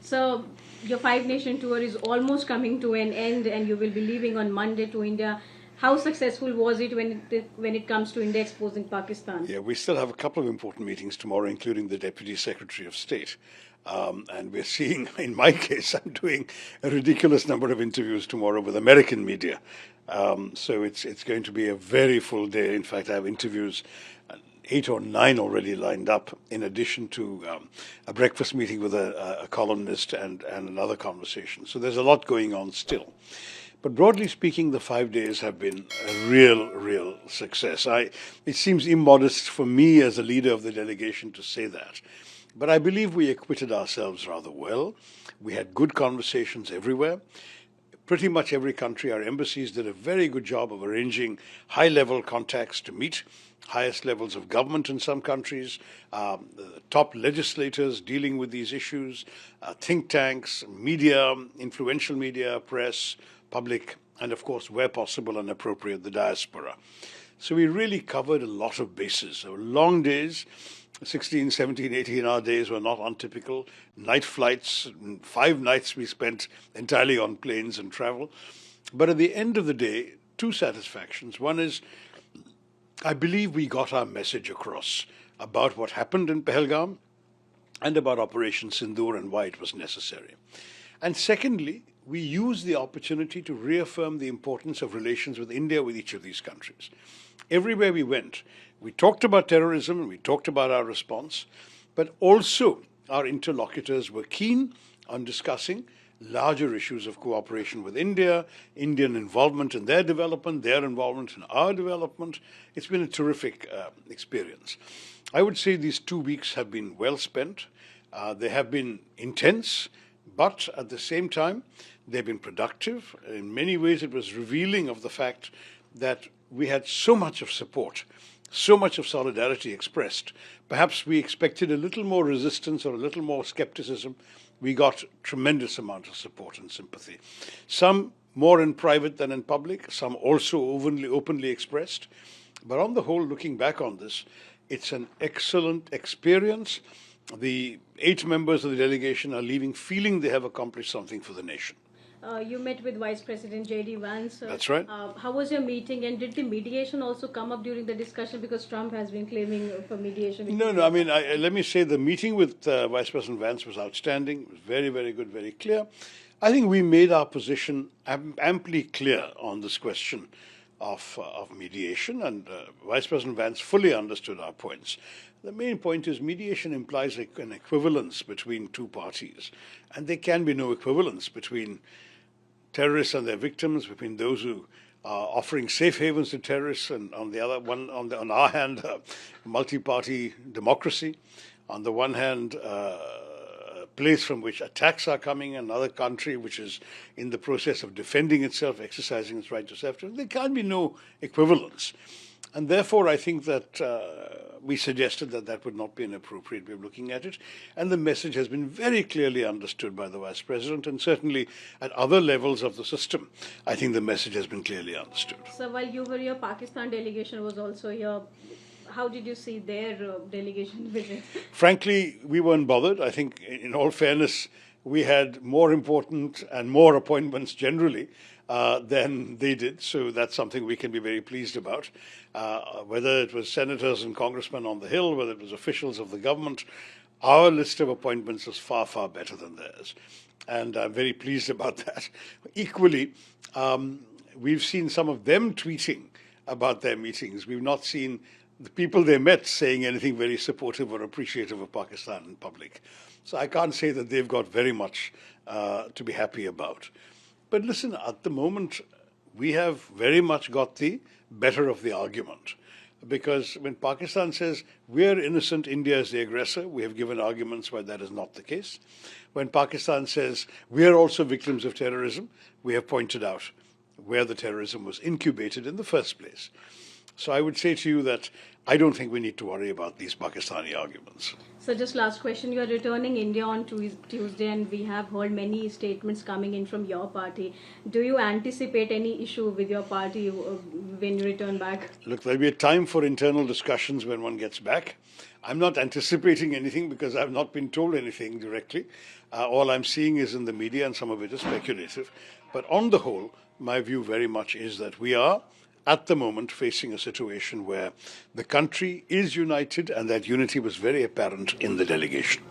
So your Five Nation tour is almost coming to an end, and you will be leaving on Monday to India. How successful was it when it comes to India exposing Pakistan? Yeah, we still have a couple of important meetings tomorrow, including the Deputy Secretary of State. And we're seeing, in my case, I'm doing a ridiculous number of interviews tomorrow with American media. So it's going to be a very full day. In fact, I have interviews, 8 or 9 already lined up, in addition to a breakfast meeting with a columnist and another conversation. So there's a lot going on still. But broadly speaking, the 5 days have been a real success. It seems immodest for me as a leader of the delegation to say that. But I believe we acquitted ourselves rather well. We had good conversations everywhere. Pretty much every country, our embassies did a very good job of arranging high-level contacts to meet highest levels of government in some countries, the top legislators dealing with these issues, think tanks, media, influential media, press, public, and of course, where possible and appropriate, the diaspora. So we really covered a lot of bases. There were long days. 16, 17, 18-hour days were not untypical. Night flights, 5 nights we spent entirely on planes and travel. But at the end of the day, 2 satisfactions. One is, I believe we got our message across about what happened in Pahalgam and about Operation Sindoor and why it was necessary. And secondly, we used the opportunity to reaffirm the importance of relations with India with each of these countries. Everywhere we went, we talked about terrorism and we talked about our response, but also our interlocutors were keen on discussing larger issues of cooperation with India, Indian involvement in their development, their involvement in our development. It's been a terrific experience. I would say these 2 weeks have been well spent. They have been intense, but at the same time, they've been productive. In many ways, it was revealing of the fact that we had so much of support, so much of solidarity expressed. Perhaps we expected a little more resistance or a little more skepticism. We got tremendous amount of support and sympathy. Some more in private than in public, some also openly expressed. But on the whole, looking back on this, it's an excellent experience. The 8 members of the delegation are leaving feeling they have accomplished something for the nation. You met with Vice President J.D. Vance. That's right. How was your meeting, and did the mediation also come up during the discussion, because Trump has been claiming for mediation? No. I mean, let me say the meeting with Vice President Vance was outstanding. It was very good, very clear. I think we made our position amply clear on this question of mediation, and Vice President Vance fully understood our points. The main point is mediation implies an equivalence between 2 parties, and there can be no equivalence between terrorists and their victims, between those who are offering safe havens to terrorists, and on the other one, on our hand, multi-party democracy. On the one hand, a place from which attacks are coming, another country which is in the process of defending itself, exercising its right to self-defense. There can be no equivalence. And therefore, I think that we suggested that that would not be an appropriate way of looking at it. And the message has been very clearly understood by the Vice President, and certainly at other levels of the system, I think the message has been clearly understood. So while you were here, Pakistan delegation was also here. How did you see their delegation visit? Frankly, we weren't bothered. I think, in all fairness, we had more important and more appointments generally than they did. So that's something we can be very pleased about. Whether it was senators and congressmen on the Hill, whether it was officials of the government, our list of appointments was far better than theirs. And I'm very pleased about that. Equally, we've seen some of them tweeting about their meetings. We've not seen the people they met saying anything very supportive or appreciative of Pakistan in public. So I can't say that they've got very much to be happy about. But listen, at the moment, we have very much got the better of the argument. Because when Pakistan says we're innocent, India is the aggressor, we have given arguments why that is not the case. When Pakistan says we're also victims of terrorism, we have pointed out where the terrorism was incubated in the first place. So I would say to you that I don't think we need to worry about these Pakistani arguments. So just last question, you are returning India on Tuesday and we have heard many statements coming in from your party. Do you anticipate any issue with your party when you return back? Look, there'll be a time for internal discussions when one gets back. I'm not anticipating anything because I've not been told anything directly. All I'm seeing is in the media, and some of it is speculative. But on the whole, my view very much is that we are, at the moment, facing a situation where the country is united, and that unity was very apparent in the delegation.